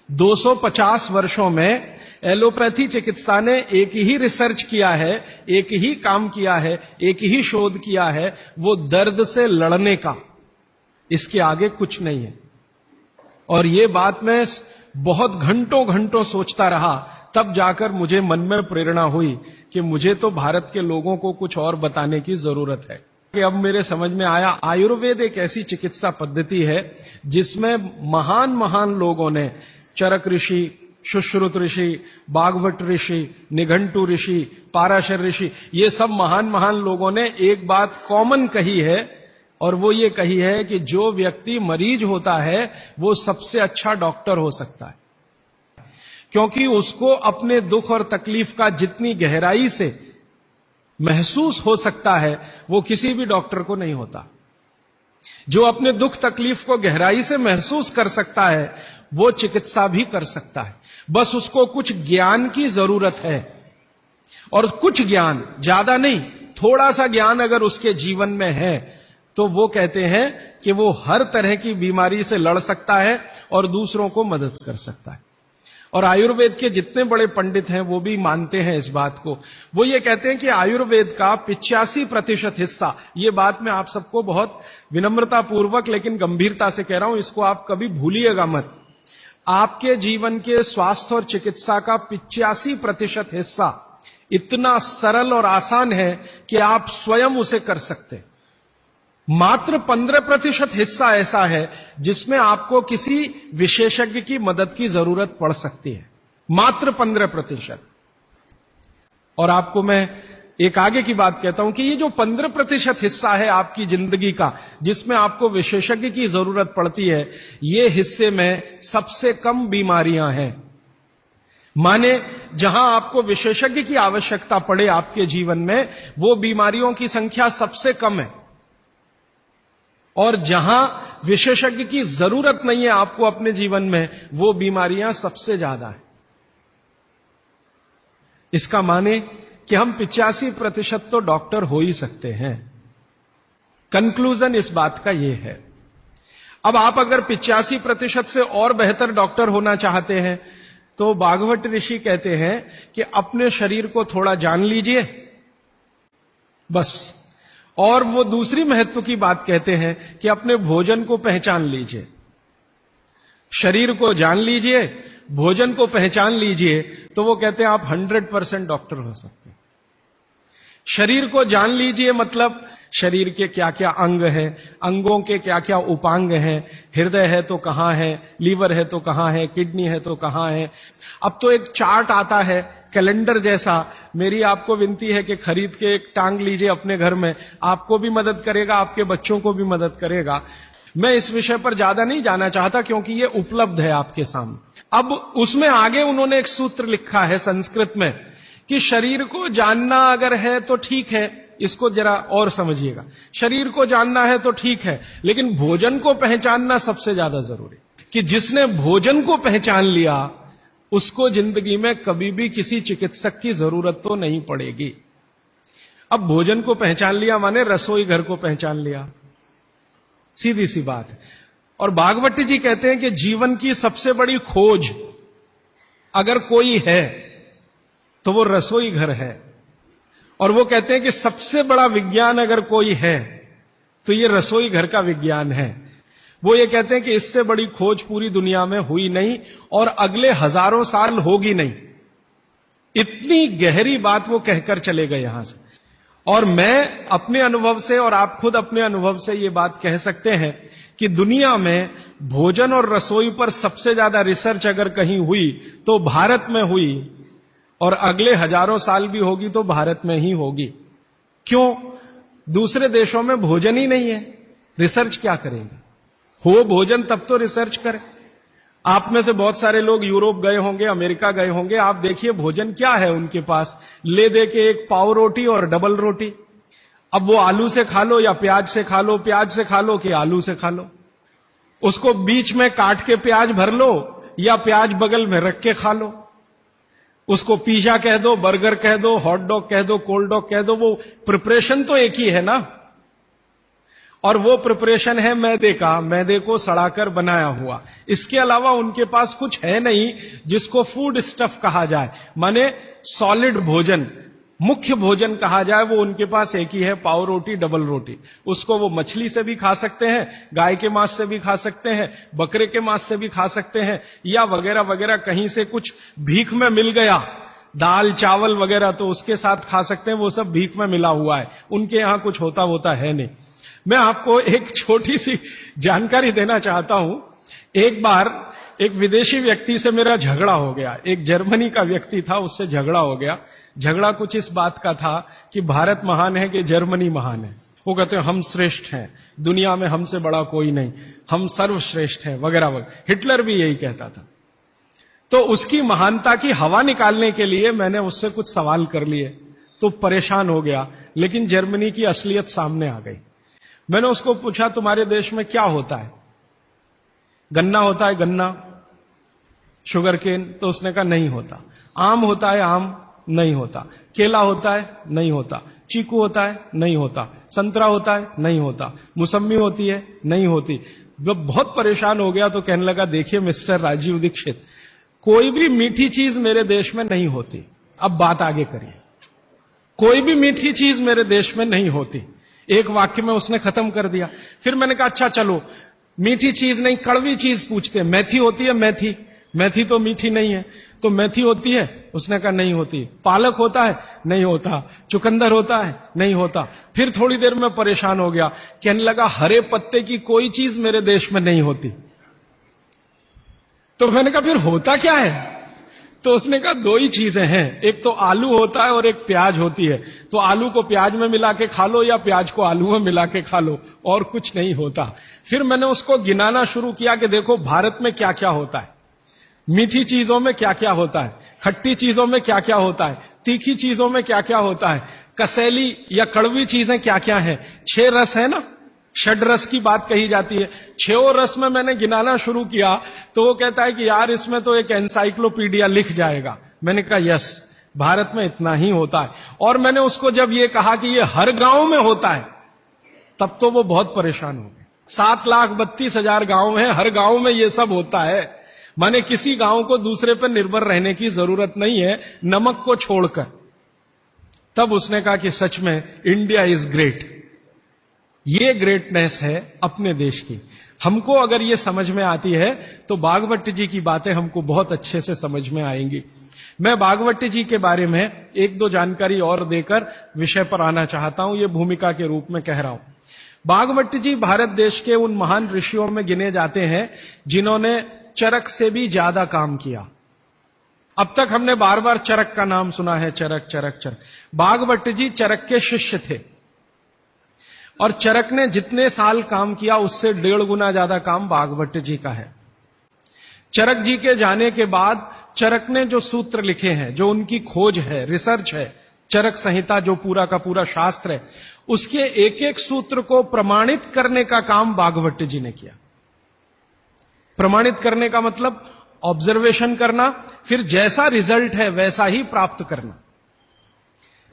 250 वर्षों में एलोपैथी चिकित्सा ने एक ही रिसर्च किया है, एक ही काम किया है, एक ही शोध किया है, वो दर्द से लड़ने का। इसके आगे कुछ नहीं है। और ये बात मैं बहुत घंटों घंटों सोचता रहा, तब जाकर मुझे मन में प्रेरणा हुई कि मुझे तो भारत के लोगों को कुछ और बताने की जरूरत है। कि अब मेरे समझ में आया, आयुर्वेद एक ऐसी चिकित्सा पद्धति है जिसमें महान महान लोगों ने, चरक ऋषि, सुश्रुत ऋषि, बागभट्ट ऋषि, निघंटु ऋषि, पाराशर ऋषि, ये सब महान महान लोगों ने एक बात कॉमन कही है, और वो ये कही है कि जो व्यक्ति मरीज होता है वो सबसे अच्छा डॉक्टर हो सकता है, क्योंकि उसको अपने दुख और तकलीफ का जितनी गहराई से महसूस हो सकता है वो किसी भी डॉक्टर को नहीं होता। जो अपने दुख तकलीफ को गहराई से महसूस कर सकता है वो चिकित्सा भी कर सकता है, बस उसको कुछ ज्ञान की जरूरत है। और कुछ ज्ञान, ज्यादा नहीं, थोड़ा सा ज्ञान अगर उसके जीवन में है तो वो कहते हैं कि वो हर तरह की बीमारी से लड़ सकता है और दूसरों को मदद कर सकता है। और आयुर्वेद के जितने बड़े पंडित हैं वो भी मानते हैं इस बात को। वो ये कहते हैं कि आयुर्वेद का 85% हिस्सा, ये बात मैं आप सबको बहुत विनम्रता पूर्वक लेकिन गंभीरता से कह रहा हूं, इसको आप कभी भूलिएगा मत। आपके जीवन के स्वास्थ्य और चिकित्सा का 85% हिस्सा इतना सरल और आसान है कि आप स्वयं उसे कर सकते हैं। मात्र 15% हिस्सा ऐसा है जिसमें आपको किसी विशेषज्ञ की मदद की जरूरत पड़ सकती है, मात्र 15%। और आपको मैं एक आगे की बात कहता हूं कि ये जो 15% हिस्सा है आपकी जिंदगी का जिसमें आपको विशेषज्ञ की जरूरत पड़ती है, ये हिस्से में सबसे कम बीमारियां हैं। माने जहां आपको विशेषज्ञ की आवश्यकता पड़े आपके जीवन में, वो बीमारियों की संख्या सबसे कम है, और जहां विशेषज्ञ की जरूरत नहीं है आपको अपने जीवन में, वो बीमारियां सबसे ज्यादा है। इसका माने कि हम 85% तो डॉक्टर हो ही सकते हैं। कंक्लूजन इस बात का यह है। अब आप अगर 85% से और बेहतर डॉक्टर होना चाहते हैं तो बागभट्ट ऋषि कहते हैं कि अपने शरीर को थोड़ा जान लीजिए बस। और वो दूसरी महत्व की बात कहते हैं कि अपने भोजन को पहचान लीजिए। शरीर को जान लीजिए, भोजन को पहचान लीजिए, तो वो कहते हैं आप 100% डॉक्टर हो सकते हैं। शरीर को जान लीजिए मतलब शरीर के क्या क्या अंग हैं, अंगों के क्या क्या उपांग हैं, हृदय है तो कहां है, लीवर है तो कहां है, किडनी है तो कहां है। अब तो एक चार्ट आता है कैलेंडर जैसा, मेरी आपको विनती है कि खरीद के एक टांग लीजिए अपने घर में, आपको भी मदद करेगा, आपके बच्चों को भी मदद करेगा। मैं इस विषय पर ज्यादा नहीं जाना चाहता क्योंकि ये उपलब्ध है आपके सामने। अब उसमें आगे उन्होंने एक सूत्र लिखा है संस्कृत में कि शरीर को जानना अगर है तो ठीक है, इसको जरा और समझिएगा। शरीर को जानना है तो ठीक है, लेकिन भोजन को पहचानना सबसे ज्यादा जरूरी। कि जिसने भोजन को पहचान लिया उसको जिंदगी में कभी भी किसी चिकित्सक की जरूरत तो नहीं पड़ेगी। अब भोजन को पहचान लिया माने रसोई घर को पहचान लिया, सीधी सी बात है। और भागवत जी कहते हैं कि जीवन की सबसे बड़ी खोज अगर कोई है तो वो रसोई घर है। और वो कहते हैं कि सबसे बड़ा विज्ञान अगर कोई है तो ये रसोई घर का विज्ञान है। वो ये कहते हैं कि इससे बड़ी खोज पूरी दुनिया में हुई नहीं और अगले हजारों साल होगी नहीं। इतनी गहरी बात वो कहकर चले गए यहां से। और मैं अपने अनुभव से और आप खुद अपने अनुभव से ये बात कह सकते हैं कि दुनिया में भोजन और रसोई पर सबसे ज्यादा रिसर्च अगर कहीं हुई तो भारत में हुई, और अगले हजारों साल भी होगी तो भारत में ही होगी। क्यों? दूसरे देशों में भोजन ही नहीं है, रिसर्च क्या करेंगे? हो भोजन तब तो रिसर्च करें। आप में से बहुत सारे लोग यूरोप गए होंगे, अमेरिका गए होंगे, आप देखिए भोजन क्या है उनके पास। ले दे के एक पाव रोटी और डबल रोटी। अब वो आलू से खा लो या प्याज से खा लो, प्याज से खा लो कि आलू से खा लो। उसको बीच में काट के प्याज भर लो या प्याज बगल में रख के खा लो। उसको पिज्जा कह दो, बर्गर कह दो, हॉट डॉग कह दो, कोल्ड डॉग कह दो, वो प्रिपरेशन तो एक ही है ना। और वो प्रिपरेशन है मैदे का, मैदे को सड़ाकर बनाया हुआ। इसके अलावा उनके पास कुछ है नहीं जिसको फूड स्टफ कहा जाए, माने सॉलिड भोजन, मुख्य भोजन कहा जाए, वो उनके पास एक ही है, पाव रोटी, डबल रोटी। उसको वो मछली से भी खा सकते हैं, गाय के मांस से भी खा सकते हैं, बकरे के मांस से भी खा सकते हैं, या वगैरह वगैरह कहीं से कुछ भीख में मिल गया, दाल चावल वगैरह, तो उसके साथ खा सकते हैं, वो सब भीख में मिला हुआ है, उनके यहां कुछ होता है नहीं। मैं आपको एक छोटी सी जानकारी देना चाहता हूं। एक बार एक विदेशी व्यक्ति से मेरा झगड़ा हो गया, एक जर्मनी का व्यक्ति था, उससे झगड़ा हो गया। झगड़ा कुछ इस बात का था कि भारत महान है कि जर्मनी महान है। वो कहते हैं हम श्रेष्ठ हैं, दुनिया में हमसे बड़ा कोई नहीं, हम सर्वश्रेष्ठ हैं, वगैरह वगैरह। हिटलर भी यही कहता था। तो उसकी महानता की हवा निकालने के लिए मैंने उससे कुछ सवाल कर लिए, तो परेशान हो गया, लेकिन जर्मनी की असलियत सामने आ गई। मैंने उसको पूछा तुम्हारे देश में क्या होता है? गन्ना होता है, गन्ना, शुगर केन? तो उसने कहा नहीं होता। आम होता है? आम नहीं होता। केला होता है? नहीं होता। चीकू होता है? नहीं होता। संतरा होता है? नहीं होता। मौसम्मी होती है? नहीं होती। जब बहुत परेशान हो गया तो कहने लगा देखिए मिस्टर राजीव दीक्षित, कोई भी मीठी चीज मेरे देश में नहीं होती। अब बात आगे करिए। कोई भी मीठी चीज मेरे देश में नहीं होती। एक वाक्य में उसने खत्म कर दिया। फिर मैंने कहा अच्छा चलो मीठी चीज नहीं, कड़वी चीज पूछते हैं। मेथी होती है? मेथी, मेथी तो मीठी नहीं है, तो मेथी होती है? उसने कहा नहीं होती। पालक होता है? नहीं होता। चुकंदर होता है? नहीं होता। फिर थोड़ी देर में परेशान हो गया, कहने लगा हरे पत्ते की कोई चीज मेरे देश में नहीं होती। तो मैंने कहा फिर होता क्या है? तो उसने कहा दो ही चीजें हैं, एक तो आलू होता है और एक प्याज होती है। तो आलू को प्याज में मिला के खा लो या प्याज को आलू में मिला के खा लो, और कुछ नहीं होता। फिर मैंने उसको गिनाना शुरू किया कि देखो भारत में क्या क्या होता है, मीठी चीजों में क्या क्या होता है, खट्टी चीजों में क्या क्या होता है, तीखी चीजों में क्या क्या होता है, कसैली या कड़वी चीजें क्या क्या हैं। 6 रस है ना, षड रस की बात कही जाती है। 6 रस में मैंने गिनाना शुरू किया तो वो कहता है कि यार इसमें तो एक एनसाइक्लोपीडिया लिख जाएगा। मैंने कहा यस, भारत में इतना ही होता है। और मैंने उसको जब ये कहा कि ये हर गांव में होता है, तब तो वो बहुत परेशान हो गए। 7,32,000 गांव हैं, हर गांव में ये सब होता है, माने किसी गांव को दूसरे पर निर्भर रहने की जरूरत नहीं है, नमक को छोड़कर। तब उसने कहा कि सच में इंडिया इज ग्रेट, ये ग्रेटनेस है अपने देश की। हमको अगर ये समझ में आती है तो भागवत जी की बातें हमको बहुत अच्छे से समझ में आएंगी। मैं भागवत जी के बारे में 1-2 जानकारी और देकर विषय पर आना चाहता हूं, ये भूमिका के रूप में कह रहा हूं। भागवत जी भारत देश के उन महान ऋषियों में गिने जाते हैं जिन्होंने चरक से भी ज्यादा काम किया। अब तक हमने बार बार चरक का नाम सुना है, चरक चरक चरक। भागवत जी चरक के शिष्य थे, और चरक ने जितने साल काम किया उससे 1.5 गुना ज्यादा काम भागवत जी का है। चरक जी के जाने के बाद चरक ने जो सूत्र लिखे हैं, जो उनकी खोज है, रिसर्च है, चरक संहिता जो पूरा का पूरा शास्त्र है, उसके एक एक सूत्र को प्रमाणित करने का काम भागवत जी ने किया। प्रमाणित करने का मतलब ऑब्जर्वेशन करना, फिर जैसा रिजल्ट है वैसा ही प्राप्त करना।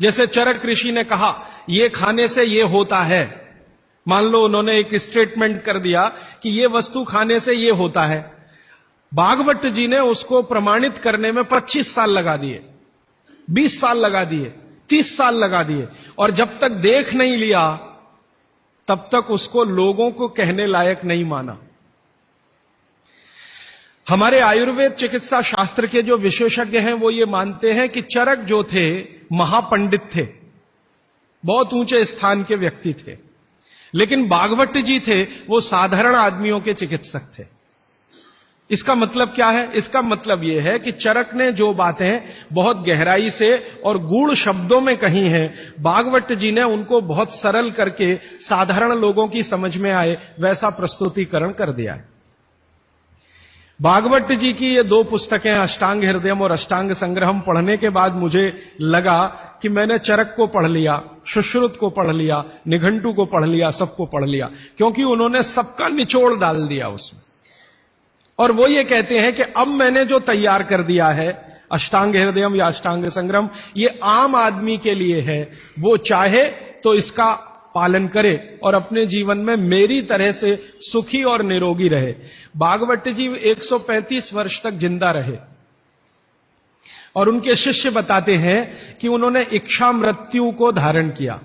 जैसे चरक ऋषि ने कहा ये खाने से ये होता है, मान लो उन्होंने एक स्टेटमेंट कर दिया कि ये वस्तु खाने से ये होता है, भागवत जी ने उसको प्रमाणित करने में 25 साल लगा दिए, 20 साल लगा दिए, 30 साल लगा दिए, और जब तक देख नहीं लिया तब तक उसको लोगों को कहने लायक नहीं माना। हमारे आयुर्वेद चिकित्सा शास्त्र के जो विशेषज्ञ हैं वो ये मानते हैं कि चरक जो थे महापंडित थे, बहुत ऊंचे स्थान के व्यक्ति थे, लेकिन भागवत जी थे वो साधारण आदमियों के चिकित्सक थे। इसका मतलब क्या है? इसका मतलब यह है कि चरक ने जो बातें बहुत गहराई से और गूढ़ शब्दों में कही हैं, भागवत जी ने उनको बहुत सरल करके साधारण लोगों की समझ में आए वैसा प्रस्तुतिकरण कर दिया है। भागवत जी की ये 2 पुस्तकें अष्टांग हृदयम और अष्टांग संग्रहम पढ़ने के बाद मुझे लगा कि मैंने चरक को पढ़ लिया, सुश्रुत को पढ़ लिया, निघंटु को पढ़ लिया, सबको पढ़ लिया, क्योंकि उन्होंने सबका निचोड़ डाल दिया उसमें। और वो ये कहते हैं कि अब मैंने जो तैयार कर दिया है अष्टांग हृदयम या अष्टांग संग्रहम, ये आम आदमी के लिए है, वो चाहे तो इसका पालन करे और अपने जीवन में मेरी तरह से सुखी और निरोगी रहे। भागवत जी 135 वर्ष तक जिंदा रहे और उनके शिष्य बताते हैं कि उन्होंने इच्छा मृत्यु को धारण किया।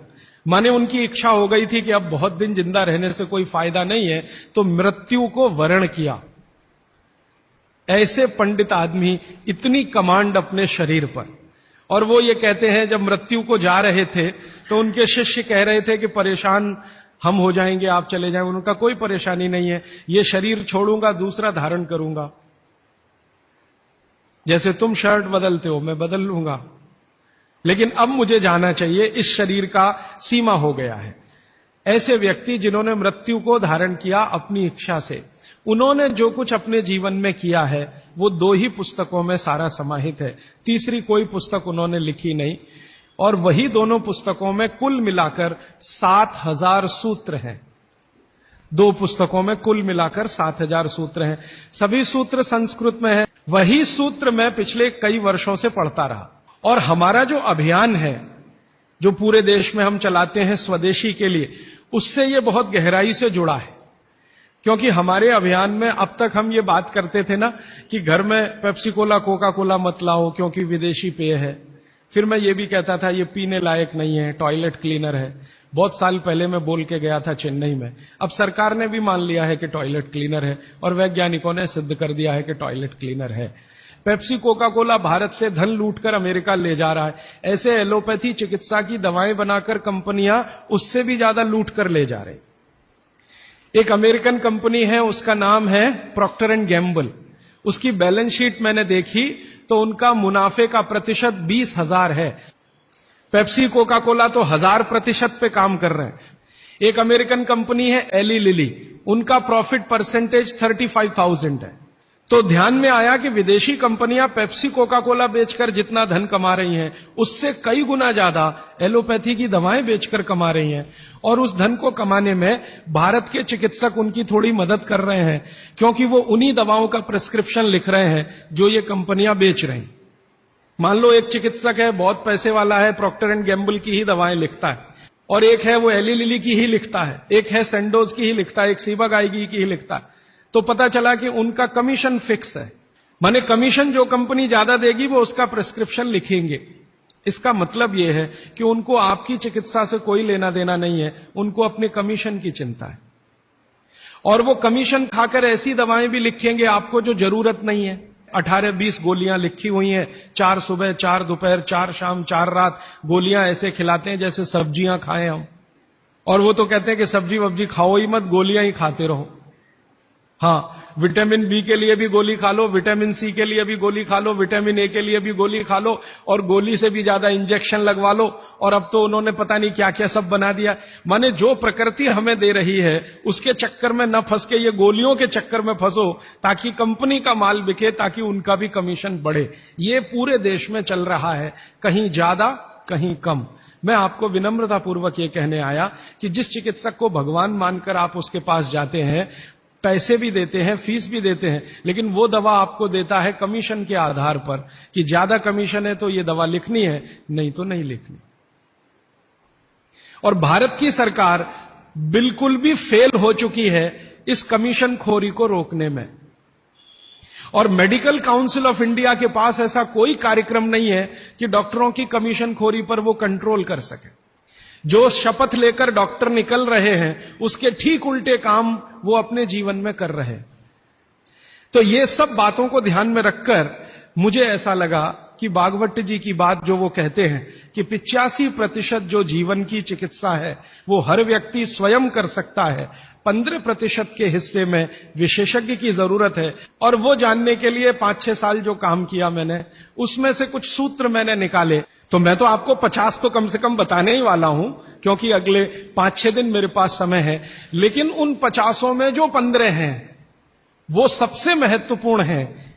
माने उनकी इच्छा हो गई थी कि अब बहुत दिन जिंदा रहने से कोई फायदा नहीं है, तो मृत्यु को वरण किया। ऐसे पंडित आदमी, इतनी कमांड अपने शरीर पर। और वो ये कहते हैं जब मृत्यु को जा रहे थे तो उनके शिष्य कह रहे थे कि परेशान हम हो जाएंगे, आप चले जाएं। उनका कोई परेशानी नहीं है, ये शरीर छोड़ूंगा, दूसरा धारण करूंगा। जैसे तुम शर्ट बदलते हो मैं बदल लूंगा, लेकिन अब मुझे जाना चाहिए, इस शरीर का सीमा हो गया है। ऐसे व्यक्ति जिन्होंने मृत्यु को धारण किया अपनी इच्छा से, उन्होंने जो कुछ अपने जीवन में किया है वो 2 ही पुस्तकों में सारा समाहित है। तीसरी कोई पुस्तक उन्होंने लिखी नहीं। और वही दोनों पुस्तकों में कुल मिलाकर 7000 सूत्र हैं। 2 पुस्तकों में कुल मिलाकर 7000 सूत्र हैं। सभी सूत्र संस्कृत में हैं। वही सूत्र मैं पिछले कई वर्षों से पढ़ता रहा। और हमारा जो अभियान है, जो पूरे देश में हम चलाते हैं स्वदेशी के लिए, उससे ये बहुत गहराई से जुड़ा है। क्योंकि हमारे अभियान में अब तक हम ये बात करते थे ना कि घर में पेप्सी कोला, कोका कोला मत लाओ क्योंकि विदेशी पेय है। फिर मैं ये भी कहता था ये पीने लायक नहीं है, टॉयलेट क्लीनर है। बहुत साल पहले मैं बोल के गया था चेन्नई में। अब सरकार ने भी मान लिया है कि टॉयलेट क्लीनर है और वैज्ञानिकों ने सिद्ध कर दिया है कि टॉयलेट क्लीनर है। पेप्सी कोका कोला भारत से धन लूटकर अमेरिका ले जा रहा है। ऐसे एलोपैथी चिकित्सा की दवाएं बनाकर कंपनियां उससे भी ज्यादा लूट कर ले जा रही। एक अमेरिकन कंपनी है, उसका नाम है प्रॉक्टर एंड गैम्बल। उसकी बैलेंस शीट मैंने देखी तो उनका मुनाफे का प्रतिशत 20,000 है। पेप्सी कोका कोला तो 1000% पे काम कर रहे हैं। एक अमेरिकन कंपनी है एली लिली, उनका प्रॉफिट परसेंटेज 35,000 है। तो ध्यान में आया कि विदेशी कंपनियां पेप्सी कोका कोला बेचकर जितना धन कमा रही हैं, उससे कई गुना ज्यादा एलोपैथी की दवाएं बेचकर कमा रही हैं। और उस धन को कमाने में भारत के चिकित्सक उनकी थोड़ी मदद कर रहे हैं, क्योंकि वो उन्हीं दवाओं का प्रिस्क्रिप्शन लिख रहे हैं जो ये कंपनियां बेच रही हैं। मान लो एक चिकित्सक है, बहुत पैसे वाला है, प्रॉक्टर एंड गैम्बल की ही दवाएं लिखता है, और एक है वो एली लिली की ही लिखता है, एक है सेंडोज की ही लिखता है, एक सीबागाइगी की ही लिखता है। तो पता चला कि उनका कमीशन फिक्स है। माने कमीशन जो कंपनी ज्यादा देगी वो उसका प्रिस्क्रिप्शन लिखेंगे। इसका मतलब यह है कि उनको आपकी चिकित्सा से कोई लेना देना नहीं है, उनको अपने कमीशन की चिंता है। और वो कमीशन खाकर ऐसी दवाएं भी लिखेंगे आपको जो जरूरत नहीं है। 18-20 गोलियां लिखी हुई हैं, 4 सुबह 4 दोपहर 4 शाम 4 रात गोलियां ऐसे खिलाते हैं जैसे सब्जियां खाएं हम। और वो तो कहते हैं कि सब्जी वब्जी खाओ ही मत, गोलियां ही खाते रहो। हाँ, विटामिन बी के लिए भी गोली खा लो, विटामिन सी के लिए भी गोली खा लो, विटामिन ए के लिए भी गोली खा लो, और गोली से भी ज्यादा इंजेक्शन लगवा लो। और अब तो उन्होंने पता नहीं क्या क्या सब बना दिया। माने जो प्रकृति हमें दे रही है उसके चक्कर में न फंस के ये गोलियों के चक्कर में फंसो, ताकि कंपनी का माल बिके, ताकि उनका भी कमीशन बढ़े। ये पूरे देश में चल रहा है, कहीं ज्यादा कहीं कम। मैं आपको विनम्रतापूर्वक ये कहने आया कि जिस चिकित्सक को भगवान मानकर आप उसके पास जाते हैं, पैसे भी देते हैं, फीस भी देते हैं, लेकिन वो दवा आपको देता है कमीशन के आधार पर कि ज्यादा कमीशन है तो ये दवा लिखनी है, नहीं तो नहीं लिखनी। और भारत की सरकार बिल्कुल भी फेल हो चुकी है इस कमीशन खोरी को रोकने में। और मेडिकल काउंसिल ऑफ इंडिया के पास ऐसा कोई कार्यक्रम नहीं है कि डॉक्टरों की कमीशन खोरी पर वो कंट्रोल कर सके। जो शपथ लेकर डॉक्टर निकल रहे हैं उसके ठीक उल्टे काम वो अपने जीवन में कर रहे हैं। तो ये सब बातों को ध्यान में रखकर मुझे ऐसा लगा कि भागवत जी की बात जो वो कहते हैं कि 85% जो जीवन की चिकित्सा है वो हर व्यक्ति स्वयं कर सकता है, 15% के हिस्से में विशेषज्ञ की जरूरत है। और वो जानने के लिए 5-6 साल जो काम किया मैंने, उसमें से कुछ सूत्र मैंने निकाले। तो मैं तो आपको 50 तो कम से कम बताने ही वाला हूं, क्योंकि अगले 5-6 दिन मेरे पास समय है। लेकिन उन 50 में जो 15 हैं वो सबसे महत्वपूर्ण हैं।